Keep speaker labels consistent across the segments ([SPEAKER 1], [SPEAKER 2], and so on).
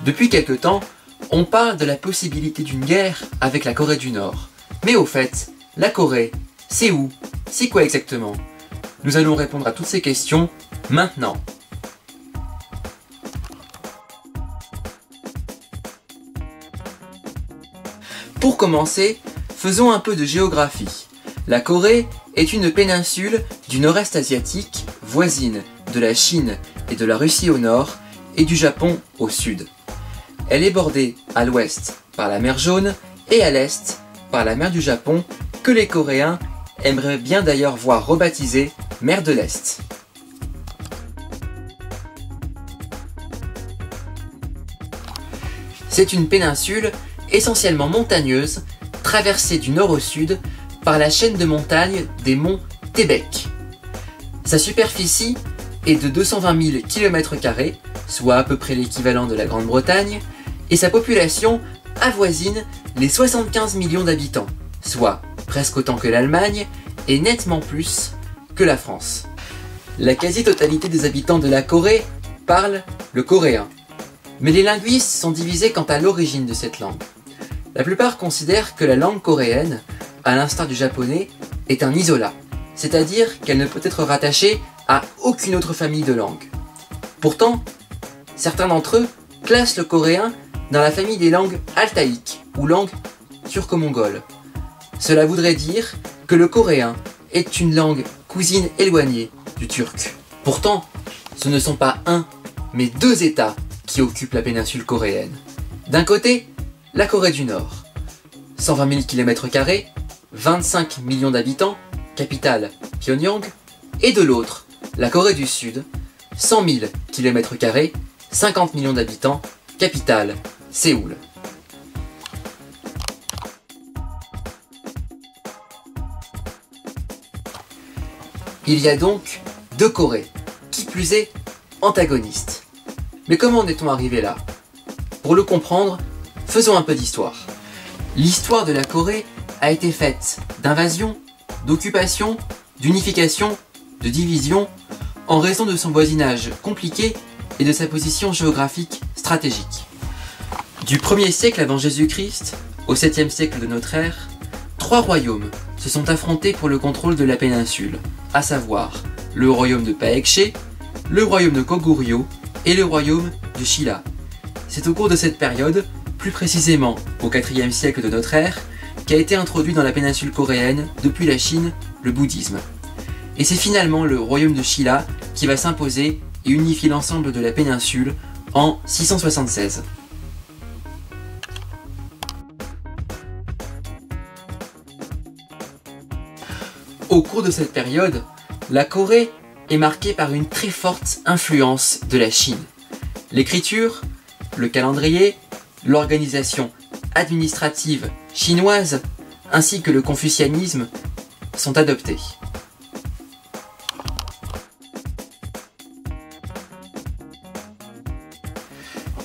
[SPEAKER 1] Depuis quelque temps, on parle de la possibilité d'une guerre avec la Corée du Nord. Mais au fait, la Corée, c'est où? C'est quoi exactement? Nous allons répondre à toutes ces questions maintenant. Pour commencer, faisons un peu de géographie. La Corée est une péninsule du nord-est asiatique, voisine de la Chine et de la Russie au nord et du Japon au sud. Elle est bordée à l'ouest par la mer Jaune et à l'est par la mer du Japon que les Coréens aimeraient bien d'ailleurs voir rebaptisée mer de l'Est. C'est une péninsule essentiellement montagneuse, traversée du nord au sud par la chaîne de montagnes des monts Taebaek. Sa superficie est de 220 000 km², soit à peu près l'équivalent de la Grande-Bretagne, et sa population avoisine les 75 millions d'habitants, soit presque autant que l'Allemagne et nettement plus que la France. La quasi-totalité des habitants de la Corée parlent le coréen, mais les linguistes sont divisés quant à l'origine de cette langue. La plupart considèrent que la langue coréenne, à l'instar du japonais, est un isolat, c'est-à-dire qu'elle ne peut être rattachée à aucune autre famille de langues. Pourtant, certains d'entre eux classent le coréen dans la famille des langues altaïques ou langues turco-mongoles. Cela voudrait dire que le coréen est une langue cousine éloignée du turc. Pourtant, ce ne sont pas un, mais deux États qui occupent la péninsule coréenne. D'un côté, la Corée du Nord, 120 000 km², 25 millions d'habitants, capitale Pyongyang, et de l'autre, la Corée du Sud, 100 000 km², 50 millions d'habitants, capitale Séoul. Il y a donc deux Corées, qui plus est antagonistes. Mais comment en est-on arrivé là? Pour le comprendre, faisons un peu d'histoire. L'histoire de la Corée a été faite d'invasions, d'occupations, d'unification, de divisions, en raison de son voisinage compliqué et de sa position géographique stratégique. Du 1er siècle avant Jésus-Christ au 7e siècle de notre ère, trois royaumes se sont affrontés pour le contrôle de la péninsule, à savoir le royaume de Paekche, le royaume de Goguryeo et le royaume de Shilla. C'est au cours de cette période, plus précisément au 4e siècle de notre ère, qu'a été introduit dans la péninsule coréenne, depuis la Chine, le bouddhisme. Et c'est finalement le royaume de Shilla qui va s'imposer et unifier l'ensemble de la péninsule en 676. Au cours de cette période, la Corée est marquée par une très forte influence de la Chine. L'écriture, le calendrier, l'organisation administrative chinoise ainsi que le confucianisme sont adoptés.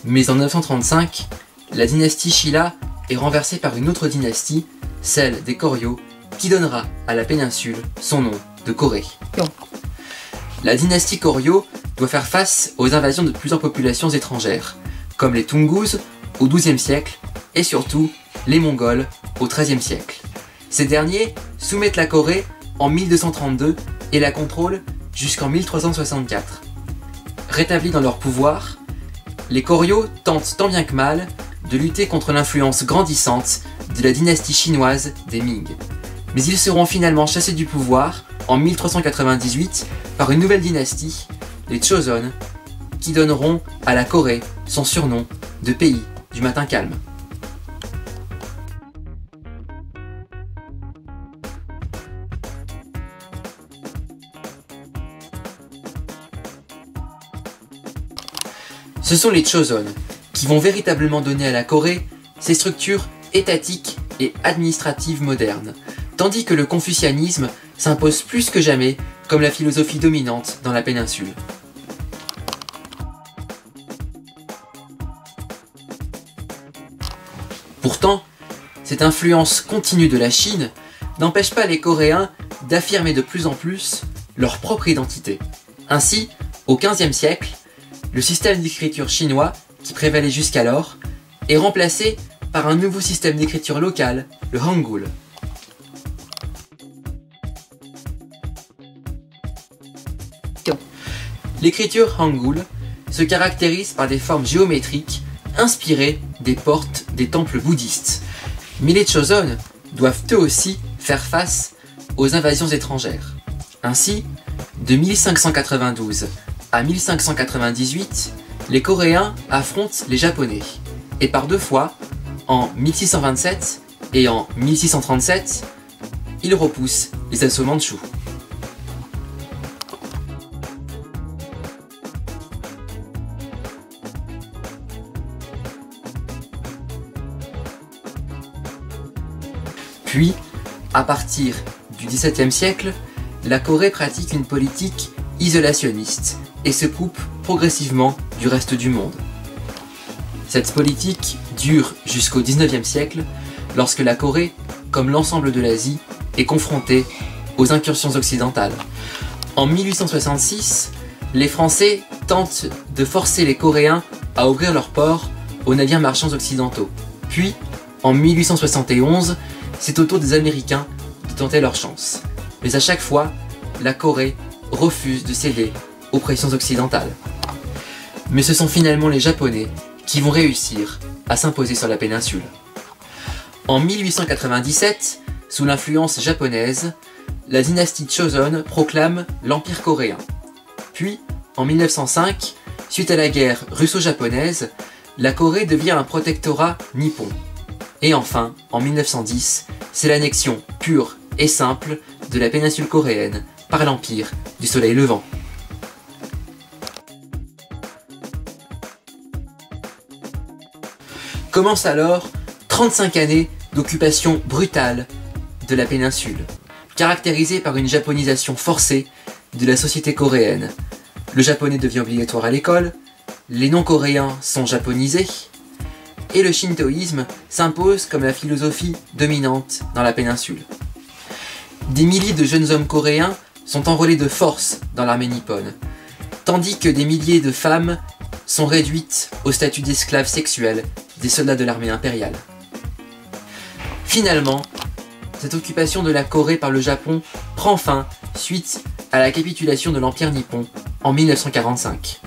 [SPEAKER 1] Mais en 935, la dynastie Shilla est renversée par une autre dynastie, celle des Goryeo, qui donnera à la péninsule son nom de Corée. La dynastie Goryeo doit faire face aux invasions de plusieurs populations étrangères, comme les Tungus au XIIe siècle et surtout les Mongols au XIIIe siècle. Ces derniers soumettent la Corée en 1232 et la contrôlent jusqu'en 1364. Rétablis dans leur pouvoir, les Goryeo tentent tant bien que mal de lutter contre l'influence grandissante de la dynastie chinoise des Ming. Mais ils seront finalement chassés du pouvoir en 1398 par une nouvelle dynastie, les Joseon, qui donneront à la Corée son surnom de pays du matin calme. Ce sont les Joseon qui vont véritablement donner à la Corée ses structures étatiques et administratives modernes, tandis que le confucianisme s'impose plus que jamais comme la philosophie dominante dans la péninsule. Pourtant, cette influence continue de la Chine n'empêche pas les Coréens d'affirmer de plus en plus leur propre identité. Ainsi, au XVe siècle, le système d'écriture chinois qui prévalait jusqu'alors, est remplacé par un nouveau système d'écriture locale, le Hangul. L'écriture Hangul se caractérise par des formes géométriques inspirées des portes des temples bouddhistes. Mais les Choson doivent eux aussi faire face aux invasions étrangères. Ainsi, de 1592 à 1598, les Coréens affrontent les Japonais. Et par deux fois, en 1627 et en 1637, ils repoussent les assauts mandchous. Puis, à partir du XVIIe siècle, la Corée pratique une politique isolationniste et se coupe progressivement du reste du monde. Cette politique dure jusqu'au XIXe siècle, lorsque la Corée, comme l'ensemble de l'Asie, est confrontée aux incursions occidentales. En 1866, les Français tentent de forcer les Coréens à ouvrir leurs ports aux navires marchands occidentaux. Puis, en 1871, c'est au tour des Américains de tenter leur chance. Mais à chaque fois, la Corée refuse de céder aux pressions occidentales. Mais ce sont finalement les Japonais qui vont réussir à s'imposer sur la péninsule. En 1897, sous l'influence japonaise, la dynastie Choson proclame l'Empire coréen. Puis, en 1905, suite à la guerre russo-japonaise, la Corée devient un protectorat nippon. Et enfin, en 1910, c'est l'annexion pure et simple de la péninsule coréenne par l'Empire du Soleil Levant. Commence alors 35 années d'occupation brutale de la péninsule, caractérisée par une japonisation forcée de la société coréenne. Le japonais devient obligatoire à l'école, les non-coréens sont japonisés, et le shintoïsme s'impose comme la philosophie dominante dans la péninsule. Des milliers de jeunes hommes coréens sont enrôlés de force dans l'armée nippone, tandis que des milliers de femmes sont réduites au statut d'esclaves sexuels des soldats de l'armée impériale. Finalement, cette occupation de la Corée par le Japon prend fin suite à la capitulation de l'Empire nippon en 1945.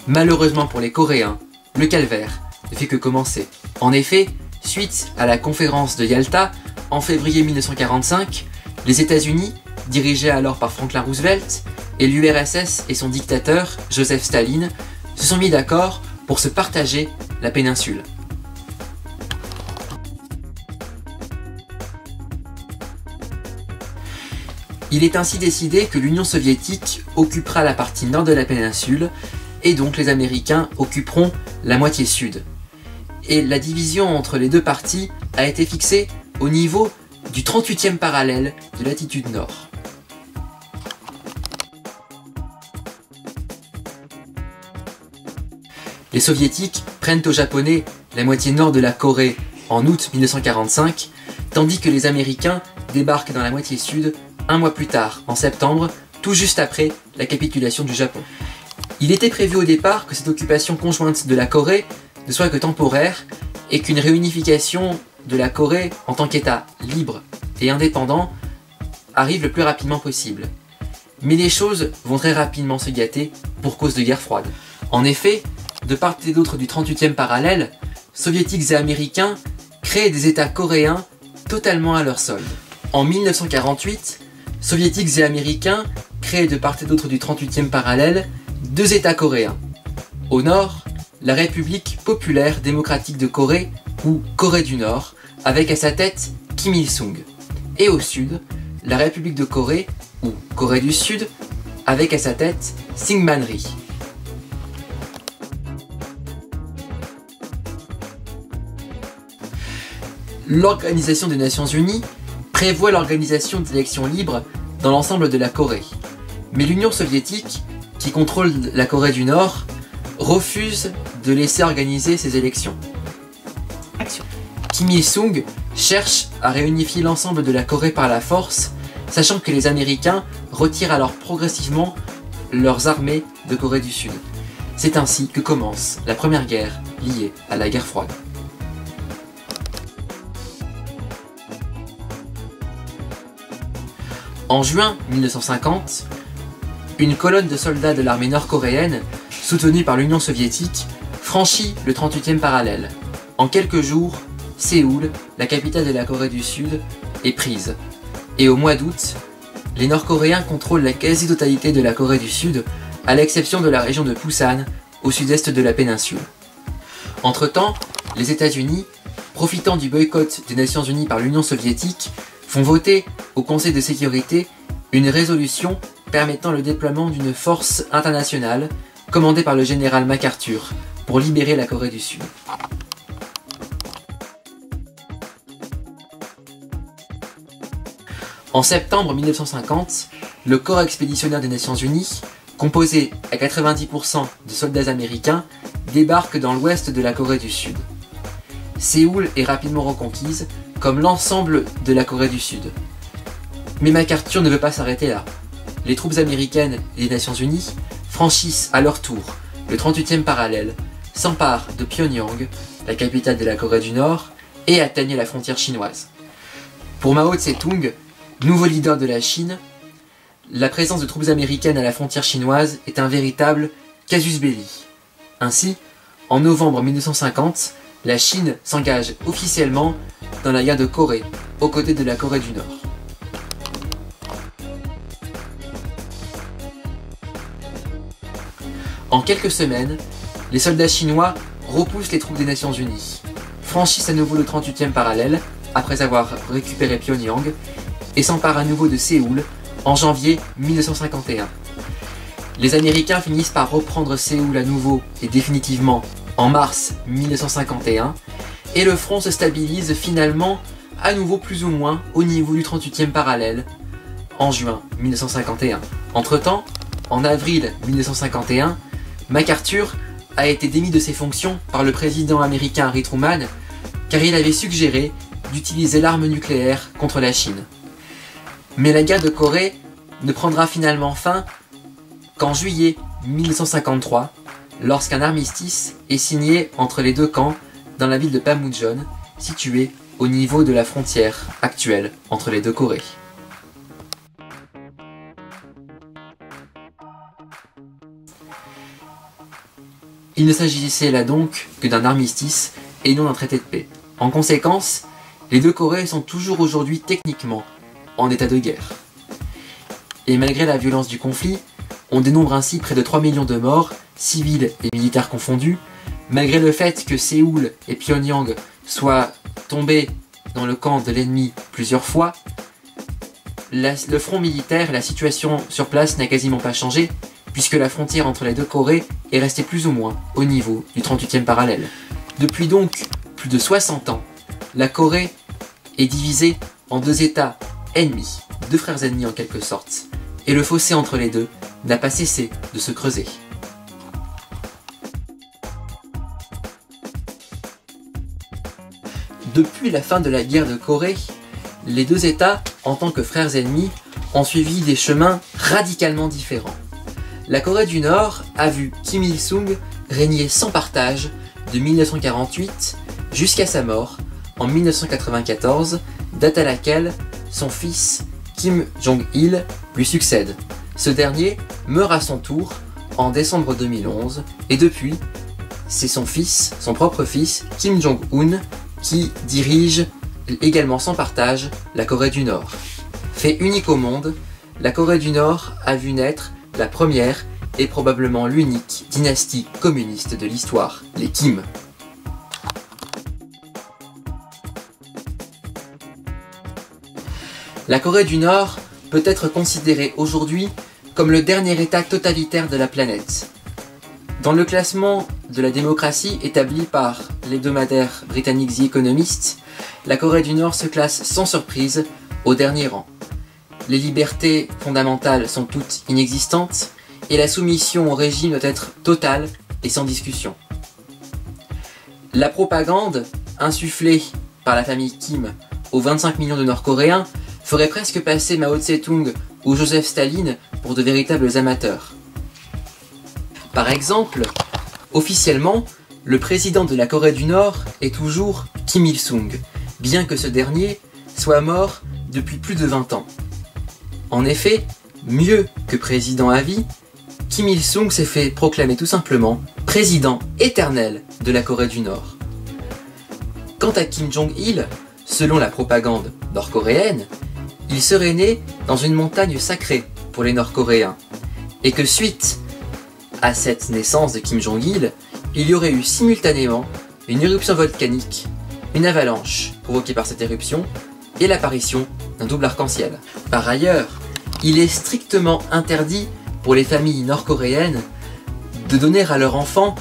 [SPEAKER 1] Malheureusement pour les Coréens, le calvaire ne fait que commencer. En effet, suite à la conférence de Yalta, en février 1945, les États-Unis, dirigés alors par Franklin Roosevelt, et l'URSS et son dictateur, Joseph Staline, se sont mis d'accord pour se partager la péninsule. Il est ainsi décidé que l'Union soviétique occupera la partie nord de la péninsule, et donc les Américains occuperont la moitié sud. Et la division entre les deux parties a été fixée au niveau du 38e parallèle de latitude nord. Les Soviétiques prennent aux Japonais la moitié nord de la Corée en août 1945, tandis que les Américains débarquent dans la moitié sud un mois plus tard, en septembre, tout juste après la capitulation du Japon. Il était prévu au départ que cette occupation conjointe de la Corée ne soit que temporaire et qu'une réunification de la Corée en tant qu'État libre et indépendant arrive le plus rapidement possible. Mais les choses vont très rapidement se gâter pour cause de guerre froide. En effet, de part et d'autre du 38e parallèle, soviétiques et américains créent des États coréens totalement à leur solde. En 1948, soviétiques et américains créent de part et d'autre du 38e parallèle deux États coréens. Au nord, la République populaire démocratique de Corée, ou Corée du Nord, avec à sa tête Kim Il-sung. Et au sud, la République de Corée, ou Corée du Sud, avec à sa tête Syngman-rhee. L'Organisation des Nations Unies prévoit l'organisation d'élections libres dans l'ensemble de la Corée. Mais l'Union soviétique, qui contrôle la Corée du Nord, refuse de laisser organiser ces élections. Kim Il-sung cherche à réunifier l'ensemble de la Corée par la force, sachant que les Américains retirent alors progressivement leurs armées de Corée du Sud. C'est ainsi que commence la première guerre liée à la guerre froide. En juin 1950, une colonne de soldats de l'armée nord-coréenne, soutenue par l'Union soviétique, franchit le 38e parallèle. En quelques jours, Séoul, la capitale de la Corée du Sud, est prise. Et au mois d'août, les Nord-Coréens contrôlent la quasi-totalité de la Corée du Sud, à l'exception de la région de Pusan, au sud-est de la péninsule. Entre-temps, les États-Unis, profitant du boycott des Nations Unies par l'Union soviétique, font voter au Conseil de sécurité une résolution permettant le déploiement d'une force internationale commandée par le général MacArthur pour libérer la Corée du Sud. En septembre 1950, le corps expéditionnaire des Nations Unies, composé à 90% de soldats américains, débarque dans l'ouest de la Corée du Sud. Séoul est rapidement reconquise, comme l'ensemble de la Corée du Sud. Mais MacArthur ne veut pas s'arrêter là. Les troupes américaines et des Nations Unies franchissent à leur tour le 38e parallèle, s'emparent de Pyongyang, la capitale de la Corée du Nord, et atteignent la frontière chinoise. Pour Mao Tse-tung, nouveau leader de la Chine, la présence de troupes américaines à la frontière chinoise est un véritable casus belli. Ainsi, en novembre 1950, la Chine s'engage officiellement dans la guerre de Corée, aux côtés de la Corée du Nord. En quelques semaines, les soldats chinois repoussent les troupes des Nations Unies, franchissent à nouveau le 38e parallèle, après avoir récupéré Pyongyang, et s'emparent à nouveau de Séoul en janvier 1951. Les Américains finissent par reprendre Séoul à nouveau et définitivement en mars 1951, et le front se stabilise finalement à nouveau plus ou moins au niveau du 38e parallèle en juin 1951. Entre-temps, en avril 1951, MacArthur a été démis de ses fonctions par le président américain Harry Truman car il avait suggéré d'utiliser l'arme nucléaire contre la Chine. Mais la guerre de Corée ne prendra finalement fin qu'en juillet 1953, lorsqu'un armistice est signé entre les deux camps dans la ville de Panmunjom, située au niveau de la frontière actuelle entre les deux Corées. Il ne s'agissait là donc que d'un armistice et non d'un traité de paix. En conséquence, les deux Corées sont toujours aujourd'hui techniquement en état de guerre. Et malgré la violence du conflit, on dénombre ainsi près de 3 millions de morts, civils et militaires confondus, malgré le fait que Séoul et Pyongyang soient tombés dans le camp de l'ennemi plusieurs fois. Le front militaire, la situation sur place n'a quasiment pas changé, puisque la frontière entre les deux Corées est restée plus ou moins au niveau du 38e parallèle. Depuis donc plus de 60 ans, la Corée est divisée en deux États ennemis, deux frères ennemis en quelque sorte, et le fossé entre les deux n'a pas cessé de se creuser. Depuis la fin de la guerre de Corée, les deux États, en tant que frères ennemis, ont suivi des chemins radicalement différents. La Corée du Nord a vu Kim Il-sung régner sans partage de 1948 jusqu'à sa mort en 1994, date à laquelle son fils Kim Jong-il lui succède. Ce dernier meurt à son tour en décembre 2011 et depuis, c'est son fils, son propre fils, Kim Jong-un, qui dirige également sans partage la Corée du Nord. Fait unique au monde, la Corée du Nord a vu naître la première et probablement l'unique dynastie communiste de l'histoire, les Kim. La Corée du Nord peut être considérée aujourd'hui comme le dernier État totalitaire de la planète. Dans le classement de la démocratie établi par l'hebdomadaire britannique The Economist, la Corée du Nord se classe sans surprise au dernier rang. Les libertés fondamentales sont toutes inexistantes et la soumission au régime doit être totale et sans discussion. La propagande insufflée par la famille Kim aux 25 millions de Nord-Coréens ferait presque passer Mao Tse-tung ou Joseph Staline pour de véritables amateurs. Par exemple, Officiellement, le président de la Corée du Nord est toujours Kim Il-sung, bien que ce dernier soit mort depuis plus de 20 ans. En effet, mieux que président à vie, Kim Il-sung s'est fait proclamer tout simplement président éternel de la Corée du Nord. Quant à Kim Jong-il, selon la propagande nord-coréenne, il serait né dans une montagne sacrée pour les Nord-Coréens, et que suite à cette naissance de Kim Jong-il, il y aurait eu simultanément une éruption volcanique, une avalanche provoquée par cette éruption, et l'apparition d'un double arc-en-ciel. Par ailleurs, il est strictement interdit pour les familles nord-coréennes de donner à leur enfant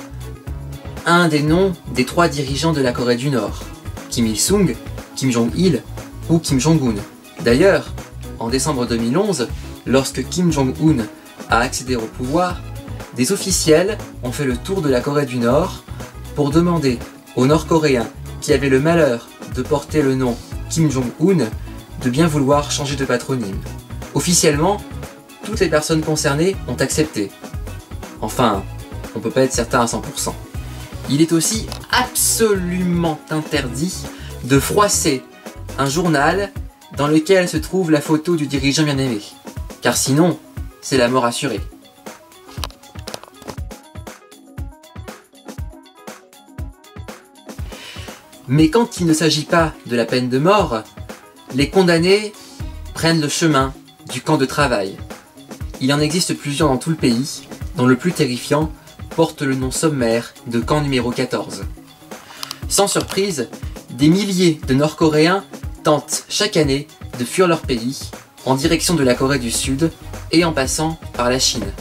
[SPEAKER 1] un des noms des 3 dirigeants de la Corée du Nord, Kim Il-sung, Kim Jong-il ou Kim Jong-un. D'ailleurs, en décembre 2011, lorsque Kim Jong-un a accédé au pouvoir, des officiels ont fait le tour de la Corée du Nord pour demander aux Nord-Coréens qui avaient le malheur de porter le nom Kim Jong-un de bien vouloir changer de patronyme. Officiellement, toutes les personnes concernées ont accepté. Enfin, on peut pas être certain à 100%. Il est aussi absolument interdit de froisser un journal dans lequel se trouve la photo du dirigeant bien-aimé, car sinon, c'est la mort assurée. Mais quand il ne s'agit pas de la peine de mort, les condamnés prennent le chemin du camp de travail. Il en existe plusieurs dans tout le pays, dont le plus terrifiant porte le nom sommaire de camp numéro 14. Sans surprise, des milliers de Nord-Coréens tentent chaque année de fuir leur pays en direction de la Corée du Sud et en passant par la Chine.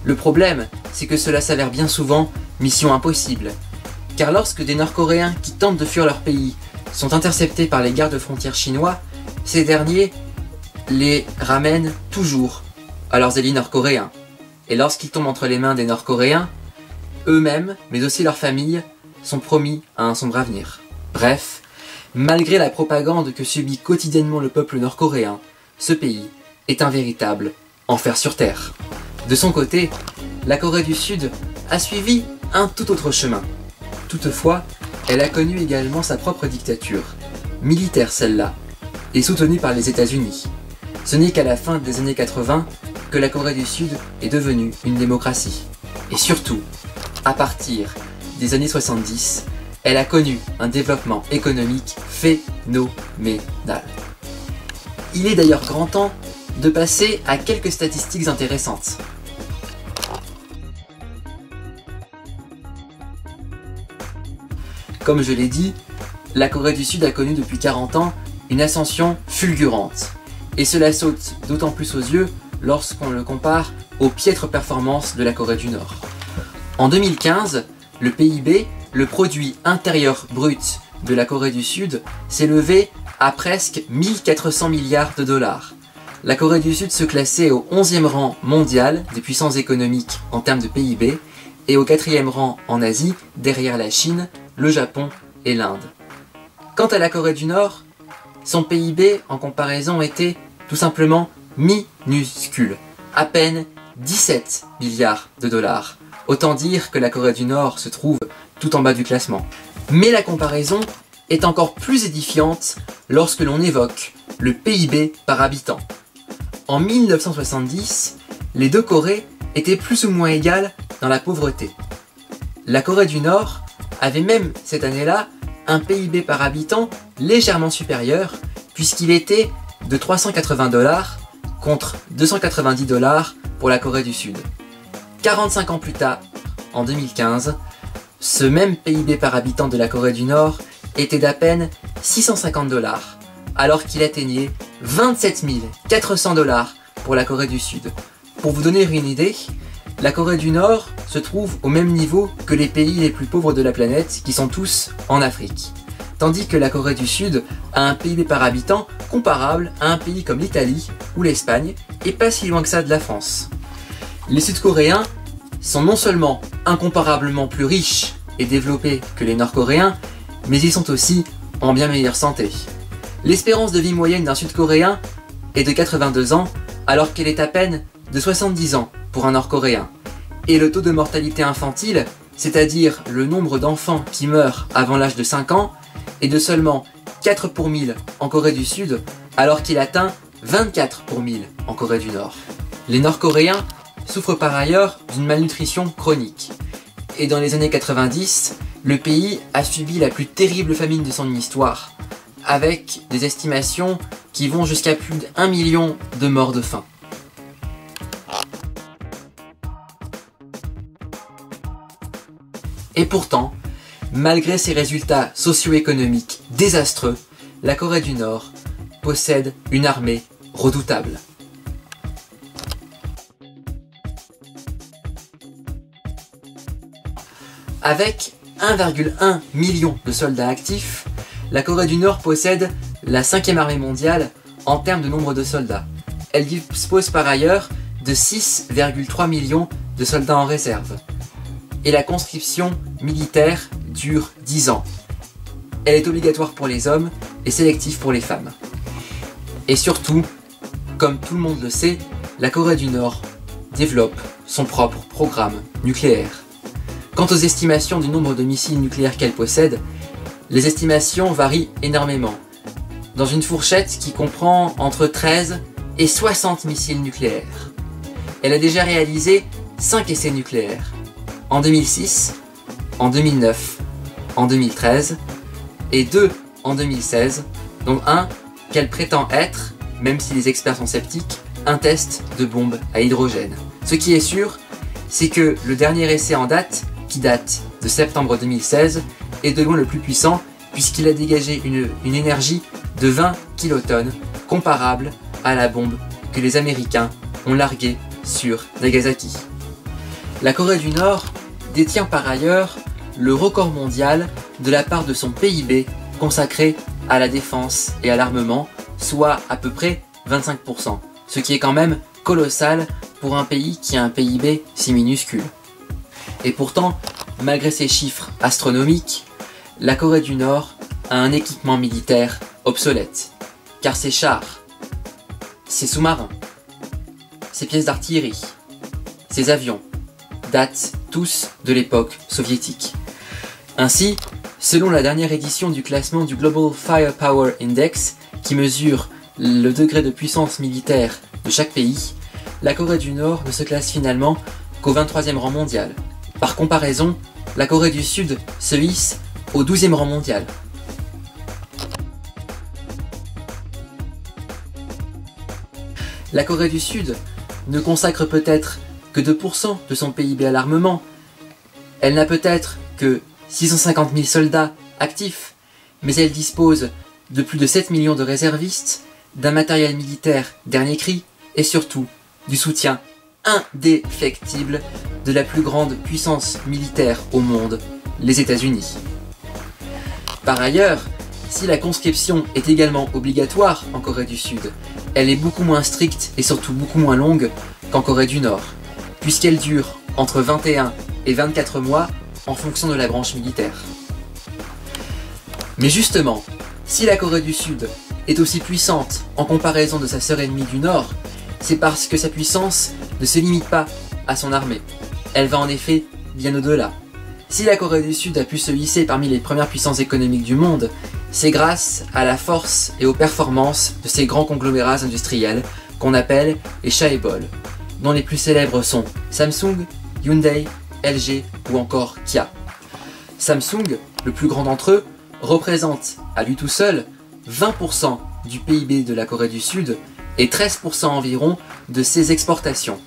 [SPEAKER 1] Le problème, c'est que cela s'avère bien souvent mission impossible, car lorsque des Nord-Coréens qui tentent de fuir leur pays sont interceptés par les gardes-frontières chinois, ces derniers les ramènent toujours à leurs alliés nord-coréens. Et lorsqu'ils tombent entre les mains des Nord-Coréens, eux-mêmes, mais aussi leurs familles, sont promis à un sombre avenir. Bref, malgré la propagande que subit quotidiennement le peuple nord-coréen, ce pays est un véritable enfer sur terre. De son côté, la Corée du Sud a suivi un tout autre chemin. Toutefois, elle a connu également sa propre dictature, militaire celle-là, et soutenue par les États-Unis. Ce n'est qu'à la fin des années 80 que la Corée du Sud est devenue une démocratie. Et surtout, à partir des années 70, elle a connu un développement économique phénoménal. Il est d'ailleurs grand temps de passer à quelques statistiques intéressantes. Comme je l'ai dit, la Corée du Sud a connu depuis 40 ans une ascension fulgurante. Et cela saute d'autant plus aux yeux lorsqu'on le compare aux piètres performances de la Corée du Nord. En 2015, le PIB, le produit intérieur brut de la Corée du Sud, s'est levé à presque 1400 milliards de dollars. La Corée du Sud se classait au 11e rang mondial des puissances économiques en termes de PIB et au 4e rang en Asie, derrière la Chine, le Japon et l'Inde. Quant à la Corée du Nord, son PIB en comparaison était tout simplement minuscule, à peine 17 milliards de dollars. Autant dire que la Corée du Nord se trouve tout en bas du classement. Mais la comparaison est encore plus édifiante lorsque l'on évoque le PIB par habitant. En 1970, les deux Corées étaient plus ou moins égales dans la pauvreté. La Corée du Nord avait même cette année-là un PIB par habitant légèrement supérieur puisqu'il était de 380 dollars contre 290 dollars pour la Corée du Sud. 45 ans plus tard, en 2015, ce même PIB par habitant de la Corée du Nord était d'à peine 650 dollars, alors qu'il atteignait 27 400 dollars pour la Corée du Sud. Pour vous donner une idée, la Corée du Nord se trouve au même niveau que les pays les plus pauvres de la planète, qui sont tous en Afrique. Tandis que la Corée du Sud a un PIB par habitant comparable à un pays comme l'Italie ou l'Espagne, et pas si loin que ça de la France. Les Sud-Coréens sont non seulement incomparablement plus riches et développés que les Nord-Coréens, mais ils sont aussi en bien meilleure santé. L'espérance de vie moyenne d'un Sud-Coréen est de 82 ans, alors qu'elle est à peine de 70 ans pour un Nord-Coréen. Et le taux de mortalité infantile c'est-à-dire le nombre d'enfants qui meurent avant l'âge de 5 ans, est de seulement 4 pour 1000 en Corée du Sud, alors qu'il atteint 24 pour 1000 en Corée du Nord. Les Nord-Coréens souffrent par ailleurs d'une malnutrition chronique. Et dans les années 90, le pays a subi la plus terrible famine de son histoire, avec des estimations qui vont jusqu'à plus d'1 million de morts de faim. Et pourtant, malgré ses résultats socio-économiques désastreux, la Corée du Nord possède une armée redoutable. Avec 1,1 million de soldats actifs, la Corée du Nord possède la 5e armée mondiale en termes de nombre de soldats. Elle dispose par ailleurs de 6,3 millions de soldats en réserve. Et la conscription militaire dure 10 ans. Elle est obligatoire pour les hommes et sélective pour les femmes. Et surtout, comme tout le monde le sait, la Corée du Nord développe son propre programme nucléaire. Quant aux estimations du nombre de missiles nucléaires qu'elle possède, les estimations varient énormément, dans une fourchette qui comprend entre 13 et 60 missiles nucléaires. Elle a déjà réalisé 5 essais nucléaires, en 2006, en 2009, en 2013, et 2 en 2016, dont un qu'elle prétend être, même si les experts sont sceptiques, un test de bombe à hydrogène. Ce qui est sûr, c'est que le dernier essai en date, qui date de septembre 2016, est de loin le plus puissant puisqu'il a dégagé une énergie de 20 kilotonnes, comparable à la bombe que les Américains ont larguée sur Nagasaki. La Corée du Nord détient par ailleurs le record mondial de la part de son PIB consacré à la défense et à l'armement, soit à peu près 25%, ce qui est quand même colossal pour un pays qui a un PIB si minuscule. Et pourtant, malgré ces chiffres astronomiques, la Corée du Nord a un équipement militaire obsolète, car ses chars, ses sous-marins, ses pièces d'artillerie, ses avions datent tous de l'époque soviétique. Ainsi, selon la dernière édition du classement du Global Firepower Index, qui mesure le degré de puissance militaire de chaque pays, la Corée du Nord ne se classe finalement qu'au 23e rang mondial. Par comparaison, la Corée du Sud se hisse au 12e rang mondial. La Corée du Sud ne consacre peut-être que 2% de son PIB à l'armement. Elle n'a peut-être que 650 000 soldats actifs, mais elle dispose de plus de 7 millions de réservistes, d'un matériel militaire dernier cri et surtout du soutien indéfectible de la plus grande puissance militaire au monde, les États-Unis. Par ailleurs, si la conscription est également obligatoire en Corée du Sud, elle est beaucoup moins stricte et surtout beaucoup moins longue qu'en Corée du Nord, puisqu'elle dure entre 21 et 24 mois en fonction de la branche militaire. Mais justement, si la Corée du Sud est aussi puissante en comparaison de sa sœur ennemie du Nord, c'est parce que sa puissance ne se limite pas à son armée. Elle va en effet bien au-delà. Si la Corée du Sud a pu se hisser parmi les premières puissances économiques du monde, c'est grâce à la force et aux performances de ces grands conglomérats industriels qu'on appelle les chaebols, dont les plus célèbres sont Samsung, Hyundai, LG ou encore Kia. Samsung, le plus grand d'entre eux, représente à lui tout seul 20% du PIB de la Corée du Sud et 13% environ de ses exportations.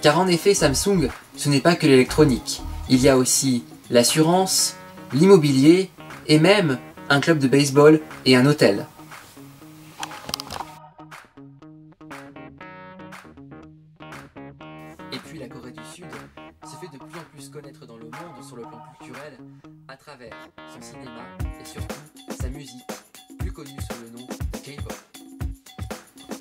[SPEAKER 1] Car en effet, Samsung, ce n'est pas que l'électronique. Il y a aussi l'assurance, l'immobilier et même un club de baseball et un hôtel. Et puis la Corée du Sud se fait de plus en plus connaître dans le monde sur le plan culturel à travers son cinéma et surtout sa musique, plus connue sous le nom de K-pop.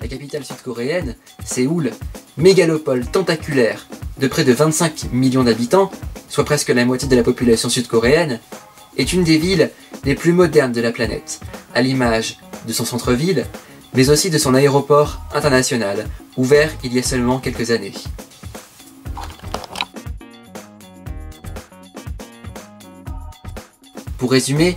[SPEAKER 1] La capitale sud-coréenne, Séoul, mégalopole tentaculaire de près de 25 millions d'habitants, soit presque la moitié de la population sud-coréenne, est une des villes les plus modernes de la planète, à l'image de son centre-ville, mais aussi de son aéroport international, ouvert il y a seulement quelques années. Pour résumer,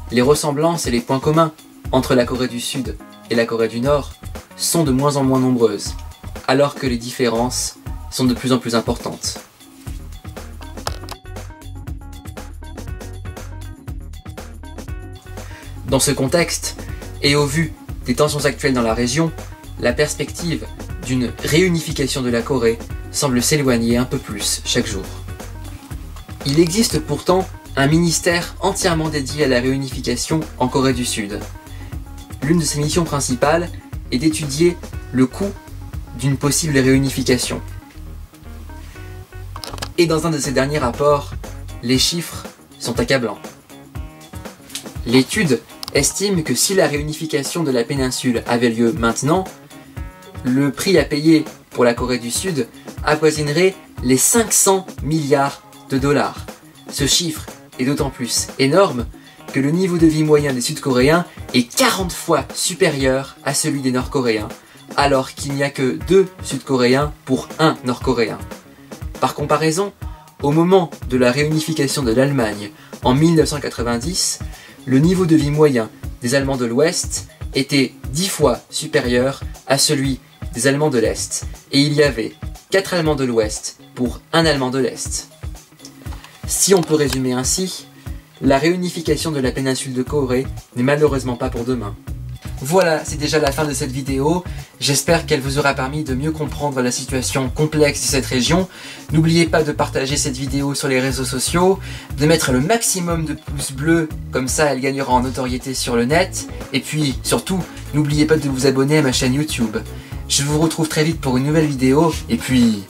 [SPEAKER 1] les ressemblances et les points communs entre la Corée du Sud et la Corée du Nord sont de moins en moins nombreuses, alors que les différences sont de plus en plus importantes. Dans ce contexte, et au vu des tensions actuelles dans la région, la perspective d'une réunification de la Corée semble s'éloigner un peu plus chaque jour. Il existe pourtant un ministère entièrement dédié à la réunification en Corée du Sud. L'une de ses missions principales est d'étudier le coût d'une possible réunification. Et dans un de ses derniers rapports, les chiffres sont accablants. L'étude estime que si la réunification de la péninsule avait lieu maintenant, le prix à payer pour la Corée du Sud avoisinerait les 500 milliards de dollars. Ce chiffre est d'autant plus énorme que le niveau de vie moyen des Sud-Coréens est 40 fois supérieur à celui des Nord-Coréens, alors qu'il n'y a que 2 Sud-Coréens pour 1 Nord-Coréen. Par comparaison, au moment de la réunification de l'Allemagne en 1990, le niveau de vie moyen des Allemands de l'Ouest était 10 fois supérieur à celui des Allemands de l'Est, et il y avait 4 Allemands de l'Ouest pour 1 Allemand de l'Est. Si on peut résumer ainsi, la réunification de la péninsule de Corée n'est malheureusement pas pour demain. Voilà, c'est déjà la fin de cette vidéo. J'espère qu'elle vous aura permis de mieux comprendre la situation complexe de cette région. N'oubliez pas de partager cette vidéo sur les réseaux sociaux, de mettre le maximum de pouces bleus, comme ça elle gagnera en notoriété sur le net. Et puis, surtout, n'oubliez pas de vous abonner à ma chaîne YouTube. Je vous retrouve très vite pour une nouvelle vidéo, et puis